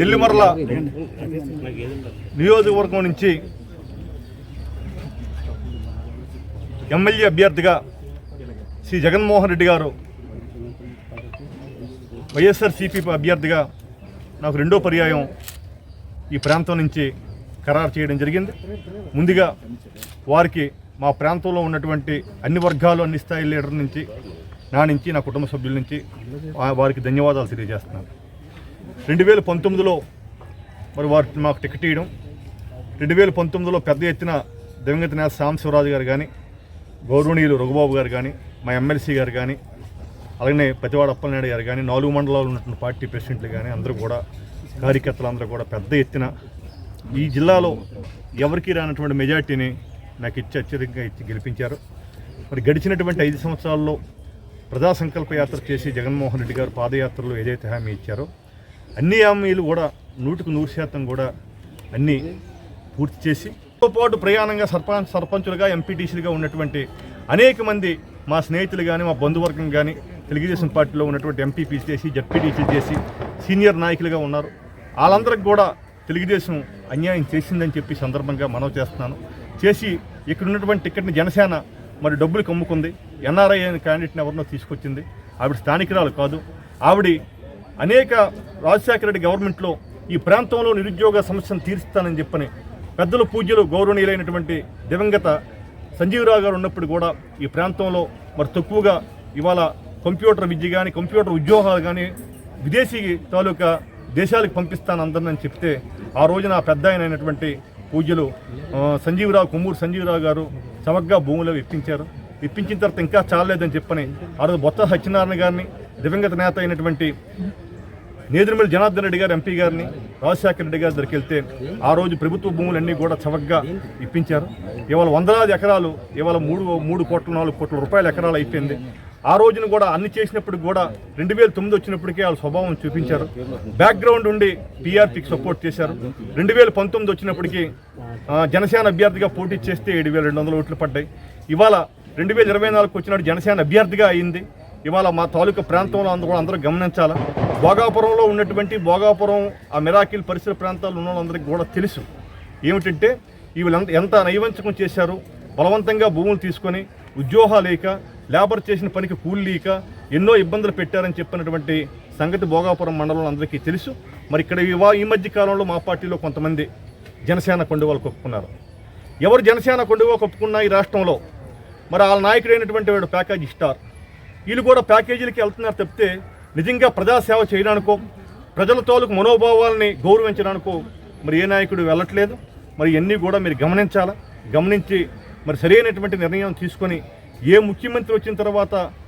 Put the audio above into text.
నెల్లిమర్ల నియోజకవర్గం నుంచి ఎమ్మెల్యే అభ్యర్థిగా శ్రీ జగన్మోహన్ రెడ్డి గారు వైఎస్ఆర్సీపీ అభ్యర్థిగా నాకు రెండో పర్యాయం ఈ ప్రాంతం నుంచి ఖరారు చేయడం జరిగింది. ముందుగా వారికి మా ప్రాంతంలో ఉన్నటువంటి అన్ని వర్గాలు అన్ని స్థాయి లీడర్ నుంచి నా కుటుంబ సభ్యుల నుంచి వారికి ధన్యవాదాలు తెలియజేస్తున్నాను. 2019లో మరి వారికి మాకు టికెట్ ఇవ్వడం, 2019లో పెద్ద ఎత్తున దివంగత నేత సాంబశివరాజు గారు కానీ, గౌరవనీయులు రఘుబాబు గారు కానీ, మా ఎమ్మెల్సీ గారు కానీ, అలాగే పతివాడ అప్పలనాయుడు గారు కానీ, 4 మండలాలు ఉన్నటువంటి పార్టీ ప్రెసిడెంట్లు కానీ అందరూ కూడా కార్యకర్తలు అందరూ కూడా పెద్ద ఎత్తున ఈ జిల్లాలో ఎవరికి రానటువంటి మెజార్టీని నాకు అత్యధికంగా ఇచ్చి గెలిపించారు. మరి గడిచినటువంటి 5 సంవత్సరాల్లో ప్రజా సంకల్ప యాత్ర చేసి జగన్మోహన్ రెడ్డి గారు పాదయాత్రలో ఏదైతే హామీ ఇచ్చారో అన్ని హామీలు కూడా 100% కూడా అన్నీ పూర్తి చేసి పాటు ప్రయాణంగా సర్పంచులుగా ఎంపీటీసీలుగా ఉన్నటువంటి అనేక మంది మా స్నేహితులు కానీ మా బంధువర్గం కానీ తెలుగుదేశం పార్టీలో ఉన్నటువంటి ఎంపీపీసీ చేసి జడ్పీటీసీ చేసి సీనియర్ నాయకులుగా ఉన్నారు. వాళ్ళందరికి కూడా తెలుగుదేశం అన్యాయం చేసిందని చెప్పి సందర్భంగా మనవి చేస్తున్నాను. చేసి ఇక్కడ ఉన్నటువంటి టికెట్ని జనసేన మరి డబ్బులు కమ్ముకుంది. ఎన్ఆర్ఐ అనే క్యాండిడేట్ని ఎవరినో తీసుకొచ్చింది. ఆవిడ స్థానికురాలు కాదు. ఆవిడ అనేక రాజశేఖర రెడ్డి గవర్నమెంట్లో ఈ ప్రాంతంలో నిరుద్యోగ సమస్యను తీరుస్తానని చెప్పని పెద్దలు పూజ్యులు గౌరవనీయులైనటువంటి దివంగత సంజీవరావు గారు ఉన్నప్పుడు కూడా ఈ ప్రాంతంలో మరి తక్కువగా ఇవాళ కంప్యూటర్ విద్య కానీ కంప్యూటర్ ఉద్యోగాలు కానీ విదేశీ తాలూకా దేశాలకు పంపిస్తాను అందరిని చెప్తే ఆ రోజున పెద్ద అయినటువంటి పూజ్యులు కొమ్మూరు సంజీవరావు గారు చవకగా భూములు ఇప్పించారు. ఇప్పించిన తర్వాత ఇంకా చాలలేదని చెప్పని ఆ రోజు బొత్స సత్యనారాయణ గారిని, దివంగత నేత అయినటువంటి నేదురుమల్లి జనార్దన్ రెడ్డి గారు ఎంపీ గారిని, రాజశేఖర రెడ్డి గారి దగ్గరికి వెళ్తే ఆ రోజు ప్రభుత్వ భూములన్నీ కూడా చవకగా ఇప్పించారు. ఇవాళ వందలాది ఎకరాలు ఇవాళ 3 కోట్ల 4 కోట్ల రూపాయల ఎకరాలు అయిపోయింది. ఆ రోజున కూడా అన్ని చేసినప్పుడు కూడా 2009 వచ్చినప్పటికీ వాళ్ళ స్వభావం చూపించారు. బ్యాక్గ్రౌండ్ ఉండి పీఆర్పీకి సపోర్ట్ చేశారు. 2019 వచ్చినప్పటికీ జనసేన అభ్యర్థిగా పోటీ చేస్తే 7,200 ఓట్లు పడ్డాయి. ఇవాళ 2024 వచ్చినప్పుడు జనసేన అభ్యర్థిగా అయింది. ఇవాళ మా తాలూకా ప్రాంతంలో అందరూ గమనించాలా. భోగాపురంలో ఉన్నటువంటి భోగాపురం ఆ మిరాకిల్ పరిసర ప్రాంతాల్లో ఉన్న వాళ్ళందరికీ కూడా తెలుసు ఏమిటంటే వీళ్ళు ఎంత నైవంచకం చేశారు. బలవంతంగా భూములు తీసుకొని ఉద్యోగాలు లేక లేబర్ చేసిన పనికి కూలి లేక ఎన్నో ఇబ్బందులు పెట్టారని చెప్పినటువంటి సంగతి భోగాపురం మండలంలో అందరికీ తెలుసు. మరి ఇక్కడ ఈ మధ్య కాలంలో మా పార్టీలో కొంతమంది జనసేన కొండువాళ్ళు ఒప్పుకున్నారు. ఎవరు జనసేన కొండువా ఒప్పుకున్నా ఈ రాష్ట్రంలో మరి వాళ్ళ నాయకుడైనటువంటి వాడు ప్యాకేజీ స్టార్. వీళ్ళు కూడా ప్యాకేజీలకి వెళ్తున్నారు తప్పితే నిజంగా ప్రజాసేవ చేయడానికో ప్రజల తాలూకు మనోభావాలని గౌరవించడానికో మరి ఏ నాయకుడు వెళ్ళట్లేదు. మరి ఇవన్నీ కూడా మీరు గమనించాలా. గమనించి మరి సరైనటువంటి నిర్ణయం తీసుకొని ఏ ముఖ్యమంత్రి వచ్చిన తర్వాత